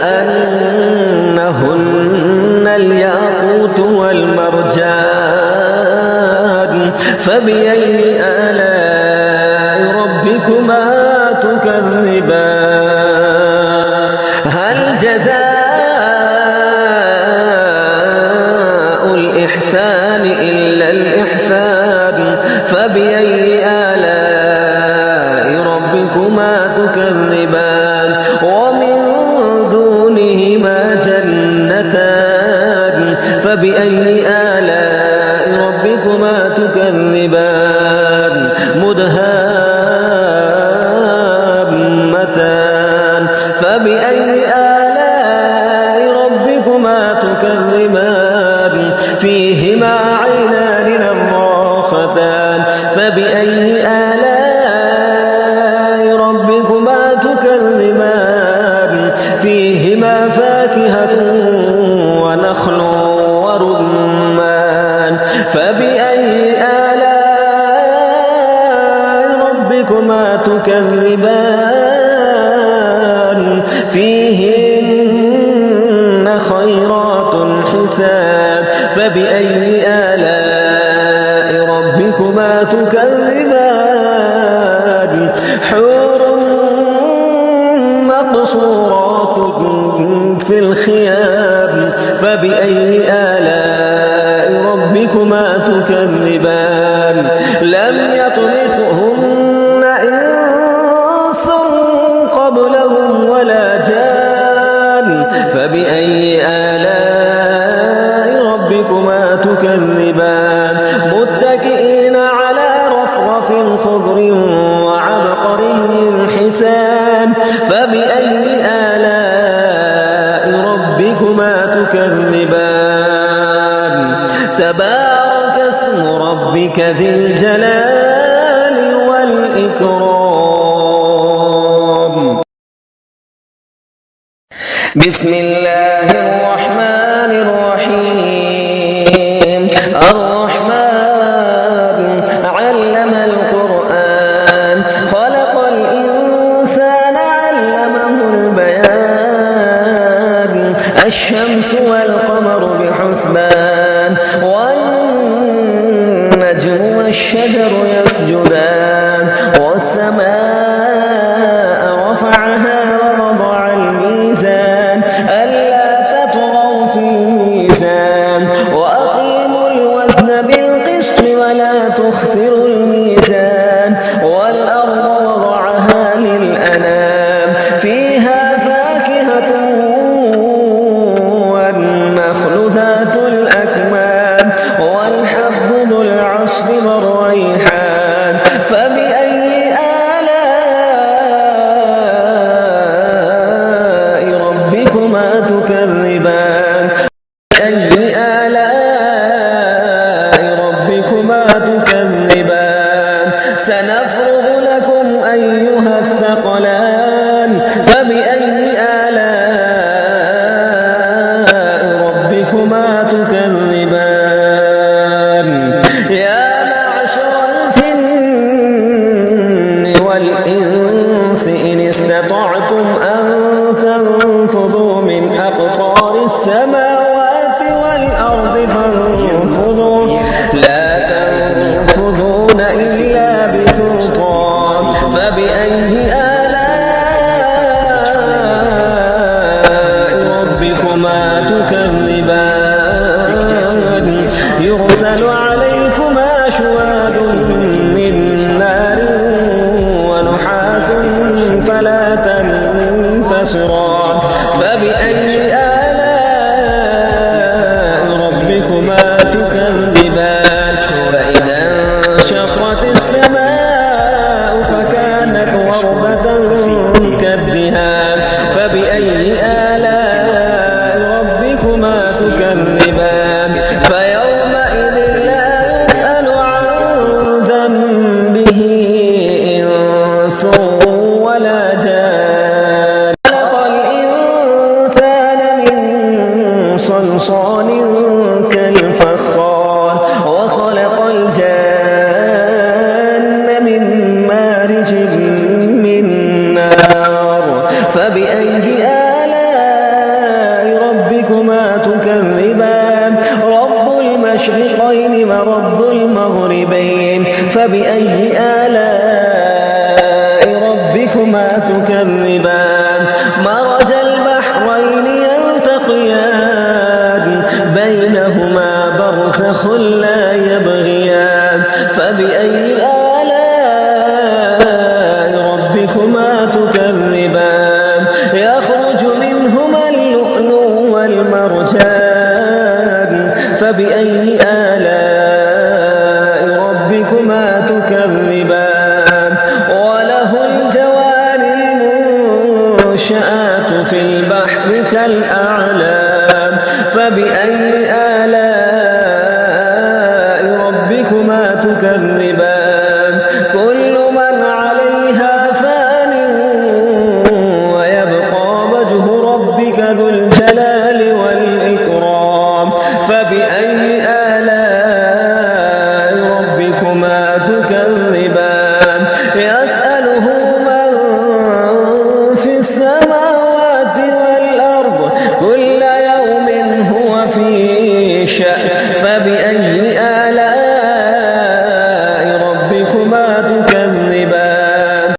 أنهن الياقوت والمرجان فبأي آلاء ربكما تكذبان هل جزاء الإحسان إلا الإحسان فبأي آلاء ربكما تكذبان فبأي آلاء ربكما تكذبان مدهامتان فبأي آلاء ربكما تكذبان فيهما عينان نضاختان فبأي آلاء ربكما تكذبان فيهما فاكهة ونخل فبأي آلاء ربكما تكذبان فيهن خيرات حسان فبأي آلاء ربكما تكذبان حور مقصورات في الخيام فبأي آلاء ربكما تكذبان لم يطمثهن إنس قبلهم ولا جان فبأي آلاء ربكما تكذبان متكئين على رفرف خضر وعبقري حسان فبأي آلاء ربكما تكذبان تبارك اسم ربك ذي الجلال والإكرام بسم الله الرحمن الرحيم الرحمن علم القرآن خلق الإنسان علمه البيان الشمس والقمر بحسبان والنجم والشجر يسجدان والسماء رفعها ووضع الميزان ألا تطغوا في الميزان وأقيموا الوزن بالقسط ولا تخسروا الميزان والأرض وضعها للأنام فيها فاكهة والنخل ذات الأكمام والحب ذو العصف والريحان فبأي آلاء ربكما تكذبان فبأي آلاء ربكما تكذبان سنفرغ لكم أيها الثقلان فبأي آلاء ربكما تكذبان يا معشر الجن والإنس إن استطعتم أن تنفذوا من أقطار السماوات والأرض فانفذوا لا تنفذون إلا بسلطان فبأي آلاء ربكما تكذبان يرسل عليكما شواظ من نار ونحاس فلا تنتصران فبأي آلاء ربكما تكذبان فإذا انشقت السماء فكانت وردة كالدهان فبأي آلاء ربكما تكذبان فيومئذ لا يسأل عن ذنبه إنس ولا جان خلق الإنسان من صلصال كالفخار وخلق الجان من مارج من نار فبأي آلاء فبأي آلاء ربكما تكذبان مرج البحرين يلتقيان بينهما برزخ لا يبغيان فبأي آلاء ربكما تكذبان يخرج منهما اللؤلؤ والمرجان فبأي آلاء ربكما تكذبان وله الجوار المنشآت في البحر كالأعلام فبأي آلاء ربكما تكذبان كل من عليها فان ويبقى وجه ربك ذو الجلال والإكرام فبأي آلاء ربكما تكذبان يسأله من في السماوات والأرض كل يوم هو في شأن فبأي